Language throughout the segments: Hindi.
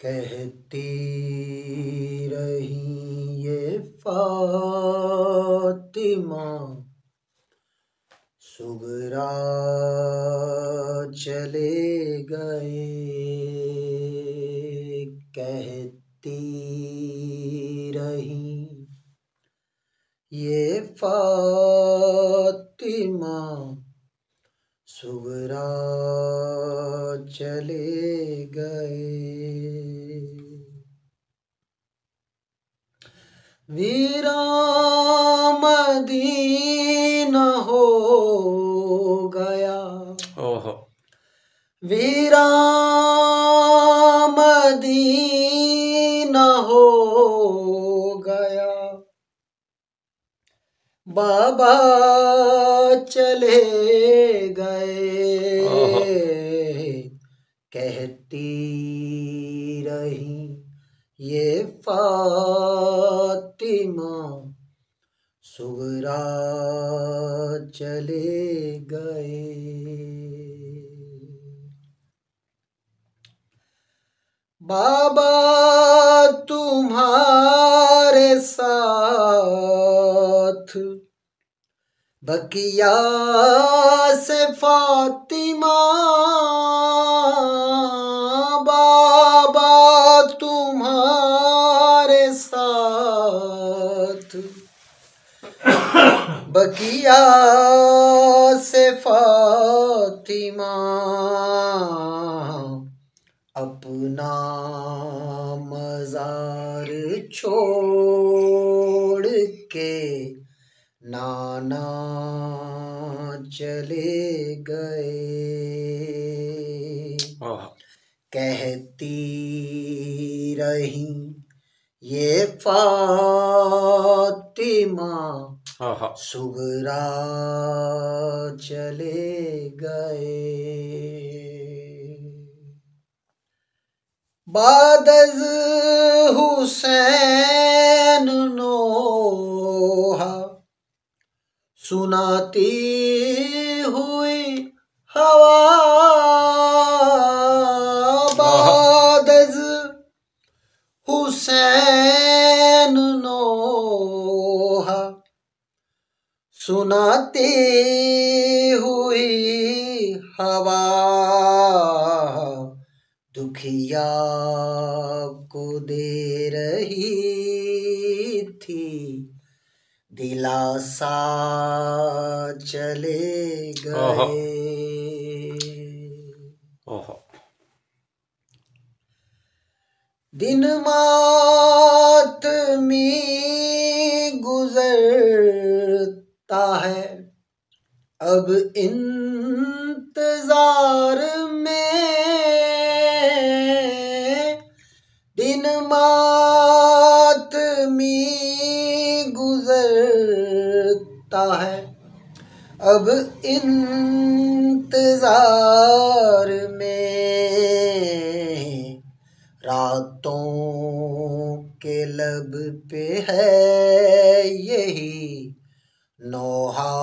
कहती रही ये फातिमा सुगरा चले गए। कहती रही ये फातिमा सुगरा चले गए। वीरान मदीना हो गया। ओहो वीरान मदीना हो गया। बाबा चले गए। कहती रही ये फातिमा सुगरा चले गए। बाबा तुम्हारे साथ बकिया से फातिमा। बाबा तुम्हारे साथ बकिया से फातिमा अपना मज़ार छोड़ के नाना चले गए। कहती रही ये फातिमा सुगरा चले गए। बादज़ हुसैन नोहा सुनाती हुई हवा। बादज़ हुसैन नोहा सुनाती हुई हवा। दुखिया को दे रही थी दिलासा चले गए। दिन मातमी गुजरता है अब इंतजार में। दिन मातमी गुजरता है अब इंतजार में। रातों के लब पे है यही नोहा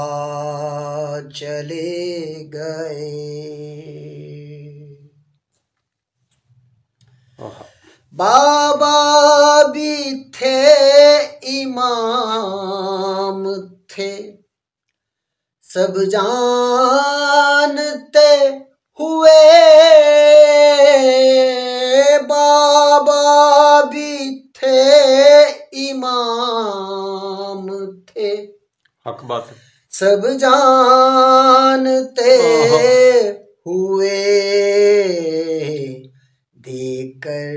चले गए। बाबा भी थे इमाम थे सब जानते हुए। बाबा भी थे इमाम थे हक बात सब जानते हुए। देकर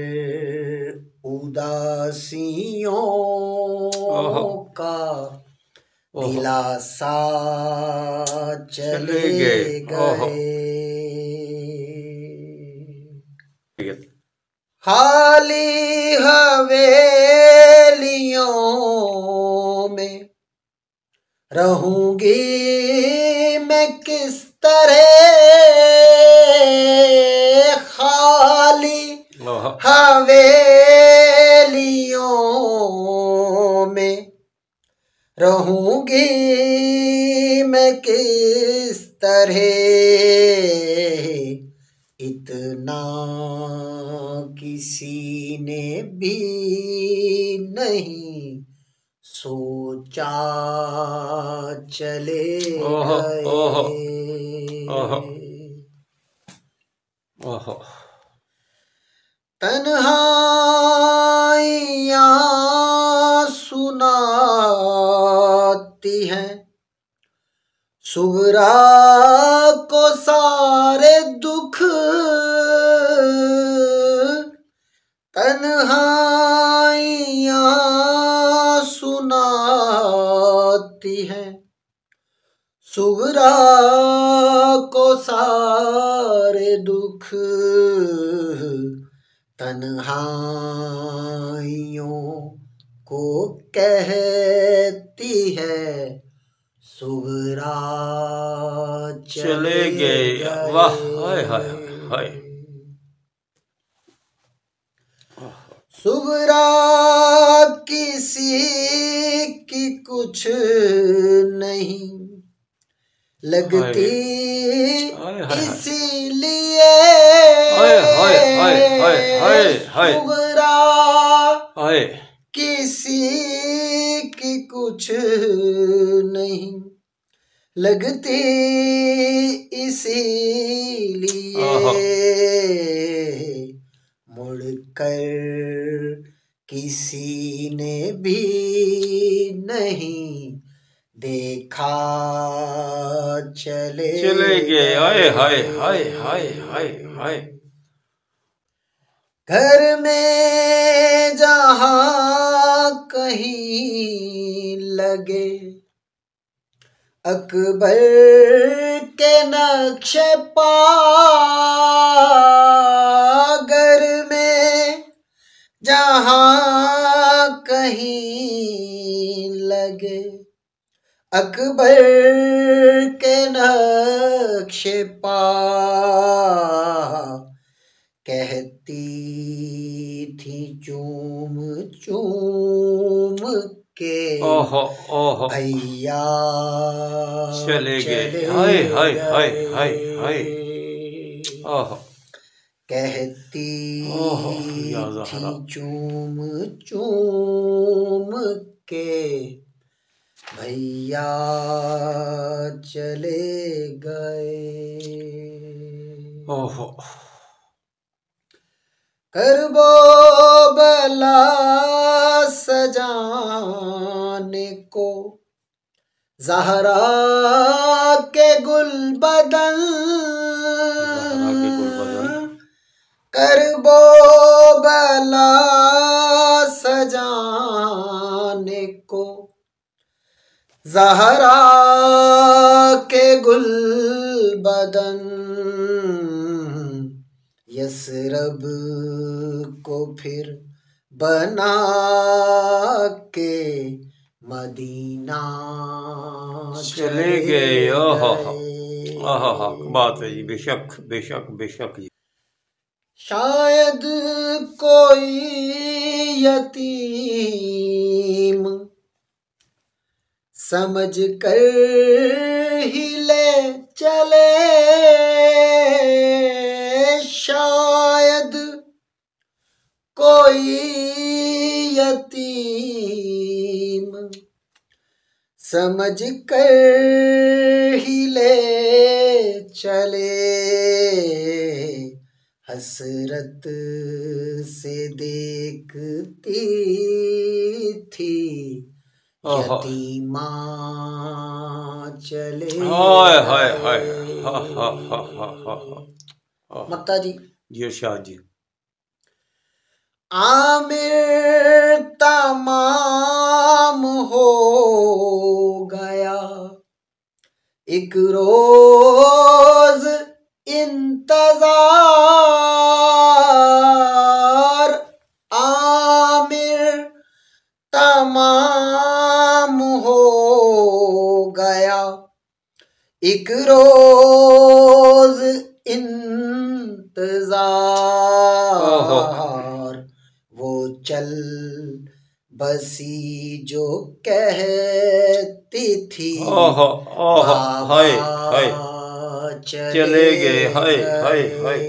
उदासियों का दिलासा चले गए। खाली हवेलियों में रहूंगी मैं किस तरह। खाली हवेलियों में रहूंगी मैं किस तरह। इतना किसी ने भी नहीं सोचा, चले ओहो ओहो ओहो गए। ओहो तन्हाइयाँ सुनाती हैं सुगरा को सारे दुख, तन्हाइयाँ सुनाती हैं सुगरा को सारे दुख, तन्हाइयों को कहती है सुगरा चले गए। वाह, हाय हाय हाय। सुगरा किसी की कुछ नहीं लगती, इसीलिए सुगरा किसी की कुछ नहीं लगती, इसीलिए मुड़कर किसी ने भी नहीं देखा, चले गए। हाय हाय हाय हाय हाय हाय। घर में जहाँ कहीं लगे अकबर के नक्शे पा, घर में जहाँ कहीं लगे अकबर के नक्शे पा, कहती थी चूम चूम के भैया चले गए। हाय हाय हाय हाय हाय। कहती थी चूम चूम के भैया चले गए। करबो बला सजाने को ज़हरा के गुलबदन, करबो बला सजाने को ज़हरा के गुलबदन, यसरब को फिर बना के मदीना चले गए। बात है जी, बेशक बेशक बेशक। शायद कोई यतीम समझ कर ही ले चले, शायद कोई यतीम समझ कर ही ले चले, हसरत से देखती थी यतीमा चले। हाय हाय हाय। मक्ता जी जी शाह जी। आमिर तमाम हो गया एक रोज इंतजार, आमिर तमाम हो गया एक रोज इंतजार, वो चल बसी जो कहती थी हाय हाय चले गए। हाय हाय हाय